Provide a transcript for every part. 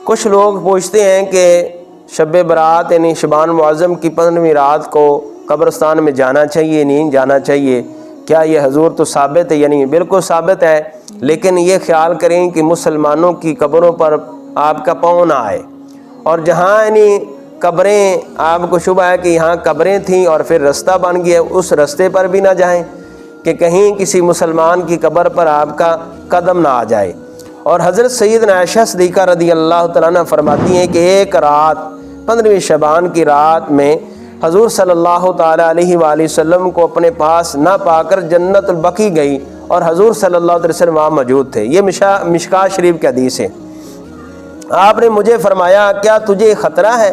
کچھ لوگ پوچھتے ہیں کہ شب برات یعنی شعبان معظم کی 15ویں رات کو قبرستان میں جانا چاہیے نہیں جانا چاہیے، کیا یہ حضور تو ثابت ہے؟ یعنی بالکل ثابت ہے، لیکن یہ خیال کریں کہ مسلمانوں کی قبروں پر آپ کا پاؤں نہ آئے، اور جہاں یعنی قبریں آپ کو شبہ ہے کہ یہاں قبریں تھیں اور پھر رستہ بن گیا، اس رستے پر بھی نہ جائیں کہ کہیں کسی مسلمان کی قبر پر آپ کا قدم نہ آ جائے۔ اور حضرت سیدنا عائشہ صدیقہ رضی اللہ تعالیٰ عنہ فرماتی ہیں کہ ایک رات 15ویں شعبان کی رات میں حضور صلی اللہ تعالیٰ علیہ وآلہ وسلم کو اپنے پاس نہ پا کر جنت البقیع گئی، اور حضور صلی اللہ علیہ وسلم وہاں موجود تھے۔ یہ مشکوٰۃ شریف کی حدیث ہے۔ آپ نے مجھے فرمایا کیا تجھے خطرہ ہے،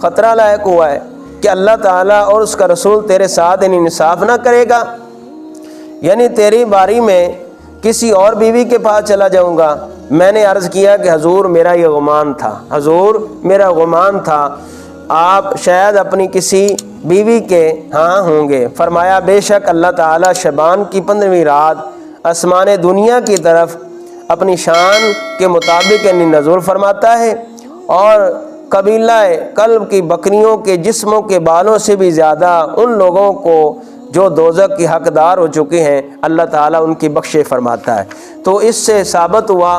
خطرہ لاحق ہوا ہے کہ اللہ تعالیٰ اور اس کا رسول تیرے ساتھ انصاف نہ کرے گا، یعنی تیری باری میں کسی اور بیوی کے پاس چلا جاؤں گا؟ میں نے عرض کیا کہ حضور میرا یہ گمان تھا، حضور میرا گمان تھا، آپ شاید اپنی کسی بیوی کے ہاں ہوں گے۔ فرمایا بے شک اللہ تعالیٰ شعبان کی 15ویں رات آسمان دنیا کی طرف اپنی شان کے مطابق یعنی نزول فرماتا ہے، اور قبیلہ کلب کی بکریوں کے جسموں کے بالوں سے بھی زیادہ ان لوگوں کو جو دوزخ کی حقدار ہو چکے ہیں اللہ تعالیٰ ان کی بخشش فرماتا ہے۔ تو اس سے ثابت ہوا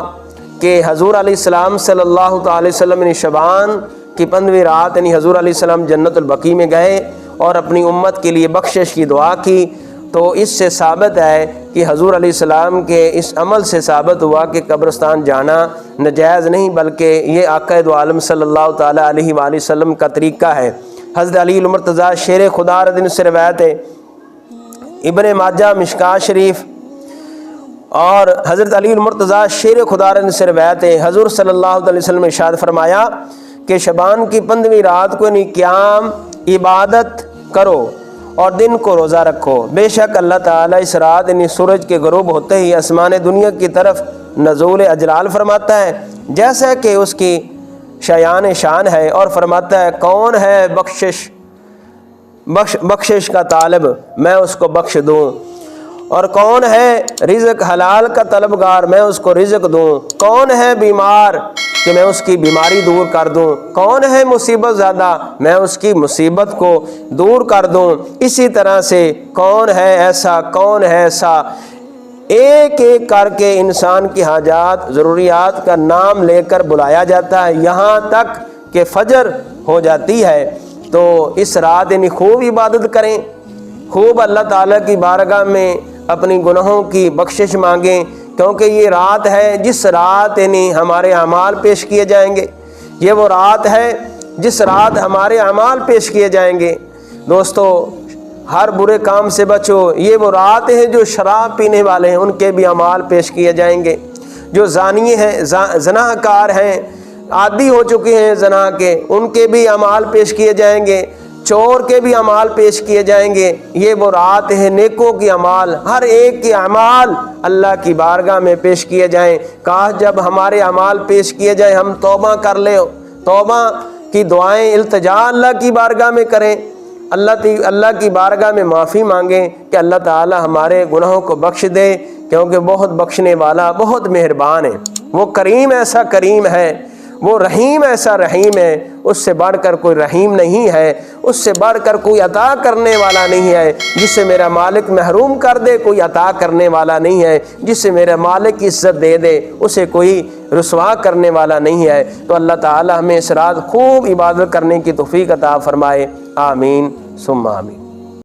کہ حضور علیہ السلام صلی اللہ تعالی وسلم نے شعبان کی 15ویں رات یعنی حضور علیہ السلام جنت البقیع میں گئے اور اپنی امت کے لیے بخشش کی دعا کی۔ تو اس سے ثابت ہے کہ حضور علیہ السلام کے اس عمل سے ثابت ہوا کہ قبرستان جانا ناجائز نہیں، بلکہ یہ آقا دو عالم صلی اللہ تعالیٰ علیہ وآلہ وسلم کا طریقہ ہے۔ حضرت علی المرتضیٰ شیر خدا رضی اللہ عنہ سے روایت ہے، ابن ماجہ مشکوٰۃ شریف، اور حضرت علی المرتضیٰ شیر خدا رضی اللہ عنہ سے روایت ہے، حضور صلی اللہ علیہ وسلم نے ارشاد فرمایا کہ شعبان کی 15ویں رات کو یعنی قیام عبادت کرو اور دن کو روزہ رکھو، بے شک اللہ تعالیٰ اس رات یعنی سورج کے غروب ہوتے ہی آسمان دنیا کی طرف نزول اجلال فرماتا ہے جیسا کہ اس کی شان ہے، اور فرماتا ہے کون ہے بخشش کا طالب میں اس کو بخش دوں، اور کون ہے رزق حلال کا طلبگار میں اس کو رزق دوں، کون ہے بیمار کہ میں اس کی بیماری دور کر دوں، کون ہے مصیبت زیادہ میں اس کی مصیبت کو دور کر دوں۔ اسی طرح سے کون ہے ایسا ایک ایک کر کے انسان کی حاجات ضروریات کا نام لے کر بلایا جاتا ہے یہاں تک کہ فجر ہو جاتی ہے۔ تو اس رات یعنی خوب عبادت کریں، خوب اللہ تعالیٰ کی بارگاہ میں اپنی گناہوں کی بخشش مانگیں، کیونکہ یہ رات ہے جس رات یعنی ہمارے اعمال پیش کیے جائیں گے، یہ وہ رات ہے جس رات ہمارے اعمال پیش کیے جائیں گے۔ دوستو ہر برے کام سے بچو، یہ وہ رات ہے جو شراب پینے والے ہیں ان کے بھی اعمال پیش کیے جائیں گے، جو زانی ہیں زنا کار ہیں عادی ہو چکے ہیں زنا کے ان کے بھی اعمال پیش کیے جائیں گے، چور کے بھی اعمال پیش کیے جائیں گے۔ یہ وہ رات ہے نیکوں کی اعمال، ہر ایک کے اعمال اللہ کی بارگاہ میں پیش کیے جائیں۔ کاش جب ہمارے اعمال پیش کیے جائیں ہم توبہ کر لیں، توبہ کی دعائیں التجا اللہ کی بارگاہ میں کریں، اللہ کی بارگاہ میں معافی مانگیں کہ اللہ تعالی ہمارے گناہوں کو بخش دے، کیونکہ بہت بخشنے والا بہت مہربان ہے، وہ کریم ایسا کریم ہے، وہ رحیم ایسا رحیم ہے، اس سے بڑھ کر کوئی رحیم نہیں ہے، اس سے بڑھ کر کوئی عطا کرنے والا نہیں ہے، جس سے میرا مالک محروم کر دے کوئی عطا کرنے والا نہیں ہے، جس سے میرا مالک عزت دے دے اسے کوئی رسوا کرنے والا نہیں ہے۔ تو اللہ تعالی ہمیں اس رات خوب عبادت کرنے کی توفیق عطا فرمائے، آمین ثم آمین۔